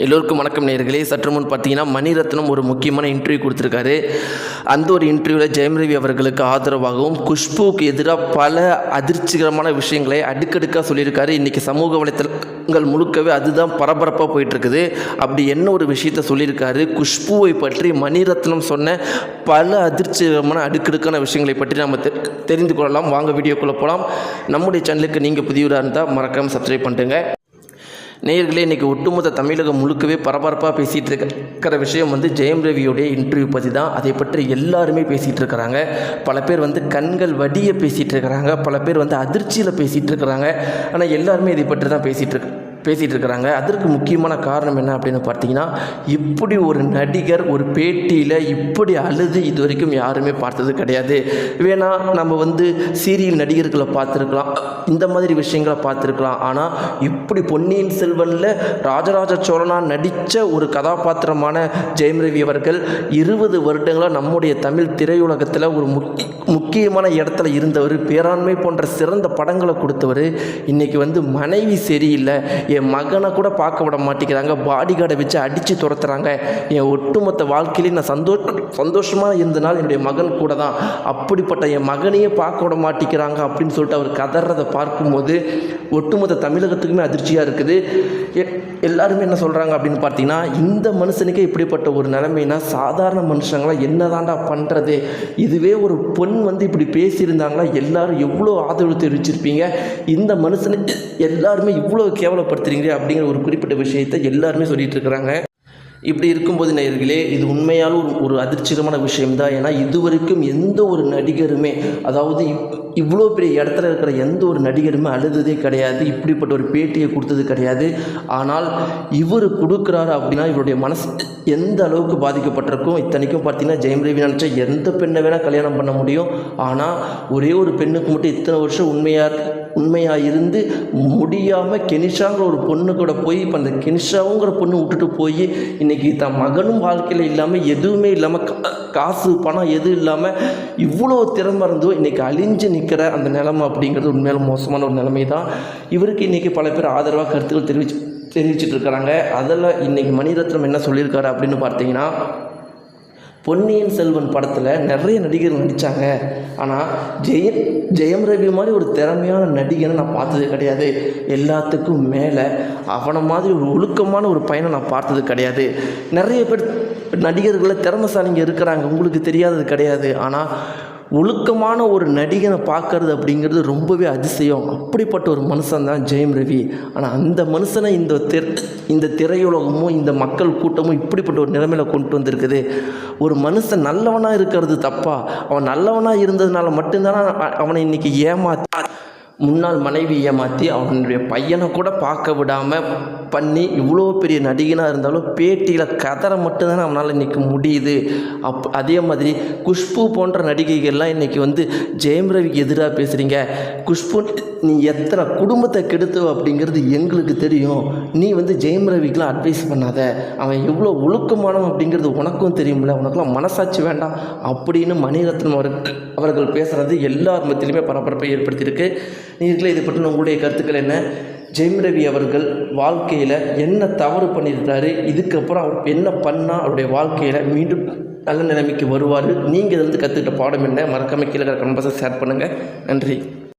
எல்லோருக்கும் வணக்கம் நேயர்களே. சற்று முன் பார்த்தீங்கன்னா மணிரத்னம் ஒரு முக்கியமான இன்டர்வியூ கொடுத்துருக்காரு. அந்த ஒரு இன்டர்வியூவில் ஜெயம் ரவி அவர்களுக்கு ஆதரவாகவும் குஷ்புவுக்கு எதிராக பல அதிர்ச்சிகரமான விஷயங்களை அடுக்கடுக்காக சொல்லியிருக்காரு. இன்றைக்கி சமூக வலைத்தளங்கள் முழுக்கவே அதுதான் பரபரப்பாக போயிட்டுருக்குது. அப்படி என்ன ஒரு விஷயத்த சொல்லியிருக்காரு, குஷ்புவை பற்றி மணிரத்னம் சொன்ன பல அதிர்ச்சிகரமான அடுக்கடுக்கான விஷயங்களை பற்றி நம்ம தெரிந்து கொள்ளலாம். வாங்க வீடியோக்குள்ளே போகலாம். நம்முடைய சேனலுக்கு நீங்கள் புதியவராக இருந்தால் மறக்காமல் சப்ஸ்கிரைப் பண்ணிட்டுங்க. நேயர்களே, இன்றைக்கி ஒட்டுமொத்த தமிழகம் முழுக்கவே பரபரப்பாக பேசிகிட்டு இருக்கிற விஷயம் ஜெயம் ரவியோடைய இன்டர்வியூ பற்றி தான். அதை பற்றி எல்லாருமே பேசிகிட்டு இருக்கிறாங்க. பல பேர் கண்கள் வடிய பேசிகிட்டு இருக்கிறாங்க, பல பேர் அதிர்ச்சியில் பேசிகிட்டு இருக்கிறாங்க. ஆனால் எல்லாருமே இதை பற்றி தான் பேசிகிட்டு இருக்கிறாங்க. அதற்கு முக்கியமான காரணம் என்ன அப்படின்னு பார்த்தீங்கன்னா, இப்படி ஒரு நடிகர் ஒரு பேட்டியில் இப்படி அழுது இது வரைக்கும் யாருமே பார்த்தது கிடையாது. வேணா நம்ம சீரியல் நடிகர்களை பார்த்துருக்கலாம், இந்த மாதிரி விஷயங்களை பார்த்துருக்கலாம். ஆனால் இப்படி பொன்னியின் செல்வனில் ராஜராஜ சோழனாக நடித்த ஒரு கதாபாத்திரமான ஜெயம் ரவி அவர்கள் 20 வருடங்களாக நம்முடைய தமிழ் திரையுலகத்தில் ஒரு முக்கியமான இடத்துல இருந்தவர், பேராண்மை போன்ற சிறந்த படங்களை கொடுத்தவர். இன்றைக்கி மனைவி சரியில்லை, என் மகனை கூட பார்க்க விட மாட்டேங்கிறாங்க, பாடி கார்டை வச்சு அடித்து துரத்துறாங்க, என் ஒட்டுமொத்த வாழ்க்கையிலே நான் சந்தோஷமாக இருந்தனால் என்னுடைய மகன் கூட தான், அப்படிப்பட்ட என் மகனையே பார்க்க விட மாட்டேங்கிறாங்க அப்படின்னு சொல்லிட்டு அவர் கதறதை பார்க்கும்போது ஒட்டுமொத்த தமிழகத்துக்குமே அதிர்ச்சியாக இருக்குது. எல்லாருமே என்ன சொல்கிறாங்க அப்படின்னு பார்த்தீங்கன்னா, இந்த மனுஷனுக்கே இப்படிப்பட்ட ஒரு நிலைமைனா சாதாரண மனுஷங்களாம் என்ன தாண்டா பண்ணுறது, இதுவே ஒரு பொண் இப்படி பேசியிருந்தாங்களா எல்லாரும் எவ்வளோ ஆதரவு தெரிவிச்சிருப்பீங்க, இந்த மனுஷனை எல்லாருமே இவ்வளோ கேவலப்படுத்துறீங்க அப்படிங்கிற ஒரு குறிப்பிட்ட விஷயத்தை எல்லாருமே சொல்லிட்டு இருக்கிறாங்க. இப்படி இருக்கும்போது நேயர்களே, இது உண்மையாலும் ஒரு அதிர்ச்சிகரமான விஷயம்தான். ஏன்னா இதுவரைக்கும் எந்த ஒரு நடிகருமே, அதாவது இவ்வளோ பெரிய இடத்துல இருக்கிற எந்த ஒரு நடிகருமே அழுததே கிடையாது, இப்படிப்பட்ட ஒரு பேட்டியை கொடுத்தது கிடையாது. ஆனால் இவர் கொடுக்குறாரு அப்படின்னா இவருடைய மனசு எந்த அளவுக்கு பாதிக்கப்பட்டிருக்கும். இத்தனைக்கும் பார்த்தீங்கன்னா ஜெயம் ரவி நினச்சா எந்த பெண்ணை வேணால் கல்யாணம் பண்ண முடியும். ஆனால் ஒரே ஒரு பெண்ணுக்கு மட்டும் இத்தனை வருஷம் உண்மையாக இருந்து முடியாமல் கெனிஷாங்கிற ஒரு பொண்ணு கூட போய் இப்போ அந்த கெனிஷாவுங்கிற பொண்ணு விட்டுட்டு போய் இன்றைக்கி தன் மகனும் வாழ்க்கையில் இல்லாமல் எதுவுமே இல்லாமல் காசு பணம் எதுவும் இல்லாமல் இவ்வளோ திறமை இருந்தோ இன்றைக்கி அழிஞ்சு நிற்கிற அந்த நிலைமை அப்படிங்கிறது உண்மையிலும் மோசமான ஒரு நிலைமை தான். இவருக்கு இன்றைக்கி பல பேர் ஆதரவாக கருத்துக்கள் தெரிவிச்சிட்டு இருக்கிறாங்க. அதில் இன்றைக்கி மணிரத்னம் என்ன சொல்லியிருக்காரு அப்படின்னு பார்த்தீங்கன்னா, பொன்னியின் செல்வன் படத்தில் நிறைய நடிகர்கள் நடித்தாங்க, ஆனால் ஜெயம் ரவி மாதிரி ஒரு திறமையான நடிகனை நான் பார்த்தது கிடையாது. எல்லாத்துக்கும் மேலே அவனை மாதிரி ஒரு ஒழுக்கமான ஒரு பையனை நான் பார்த்தது கிடையாது. நிறைய பேர் நடிகர்களில் திறமைசாலிங்க இருக்கிறாங்க, உங்களுக்கு தெரியாதது கிடையாது. ஆனால் ஒழுக்கமான ஒரு நடிகனை பார்க்கறது அப்படிங்கிறது ரொம்பவே அதிசயம். அப்படிப்பட்ட ஒரு மனுஷன் தான் ஜெயம் ரவி. ஆனால் அந்த மனுஷனை இந்த திரையுலகமும் இந்த மக்கள் கூட்டமும் இப்படிப்பட்ட ஒரு நிலைமையில் கொண்டு வந்திருக்குது. ஒரு மனுஷன் நல்லவனாக இருக்கிறது தப்பா? அவன் நல்லவனாக இருந்ததுனால மட்டும்தானே அவனை இன்றைக்கி முன்னாள் மனைவி ஏமாற்றி அவனுடைய பையனை கூட பார்க்க விடாமல் பண்ணி இவ்வளோ பெரிய நடிகனாக இருந்தாலும் பேட்டியில் கதரை மட்டும்தானே அவனால் இன்றைக்கி முடியுது. அதே மாதிரி குஷ்பு போன்ற நடிகைகள்லாம் இன்றைக்கி ஜெயம் ரவிக்கு எதிராக பேசுகிறீங்க. குஷ்பு, நீ எத்தனை குடும்பத்தை கெடுத்து அப்படிங்கிறது எங்களுக்கு தெரியும். நீ ஜெயம் ரவிக்கெலாம் அட்வைஸ் பண்ணாத, அவன் எவ்வளோ ஒழுக்கமானவன் அப்படிங்கிறது உனக்கும் தெரியும்ல, உனக்கெல்லாம் மனசாட்சி வேண்டாம் அப்படின்னு மணிரத்னம் அவர்கள் பேசுகிறது எல்லார் மத்தியிலுமே பரபரப்பை ஏற்படுத்தியிருக்கு. நீங்களே இதை பற்றி உங்களுடைய கருத்துக்கள் என்ன? ஜெயம் ரவி அவர்கள் வாழ்க்கையில் என்ன தவறு பண்ணியிருக்காரு, இதுக்கப்புறம் அவர் என்ன பண்ணால் அவருடைய வாழ்க்கையில் மீண்டும் நல்ல நிலைமைக்கு வருவார்? நீங்கள் கற்றுக்கிட்ட பாடம் என்ன? மறக்காமல் கீழே கமெண்ட் பாக்ஸில் ஷேர் பண்ணுங்கள். நன்றி.